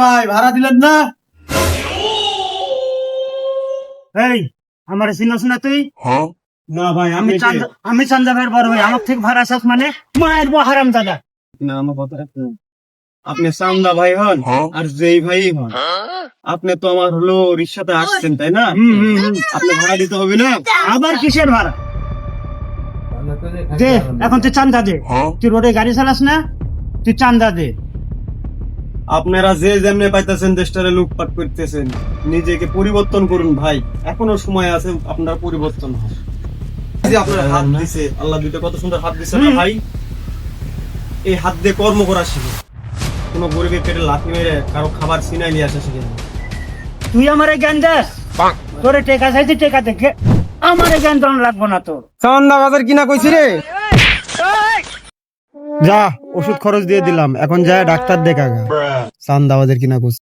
ভাই ভাড়া দিলেন না? এই আমার চিনস না তুই? না ভাই আমি চান্দা ভাইয়ের বড় ভাই, আমার থেকে ভাড়া চাস মানে মায়ের হারাম দাদা। না, আমার কথা রাখুন। আপনি চান্দা ভাই হন আর যেই ভাই হন, আপনি তো আমার হলো রিক্সাতে আসছেন তাই না? আপনি ভাড়া দিতে হবে না? আবার কিসের ভাড়া? দে এখন তুই চান্দা দে। তুই রোডে গাড়ি চালাস না, তুই চান্দা দে। আপনারা যে যেমনে পাইতেছেন দেশটারে লুটপাট করতেছেন, নিজেকে পরিবর্তন করুন ভাই, এখনো সময় আছে আপনার পরিবর্তন হয়। এই যে আপনার হাত দিছে, আল্লাহ দুইটা কত সুন্দর হাত দিছে না ভাই, এই হাত দিয়ে কর্ম করা শিখে, কোনো গরিবের পেটে লাথি মেরে কারো খাবার ছিনাই নিয়ে আসা শিখে। তুই আমারে জ্ঞান দাস, তোরে টেকা চাইছি টেকা দেখে আমারে জ্ঞান দেওয়া লাগবো না তোর। চান্দা বাজার কিনা কইছি রে, যা ওষুধ খরচ দিয়ে দিলাম, এখন যায় ডাক্তার দেখা গা। চান্দা বাজার কিনা কইছি।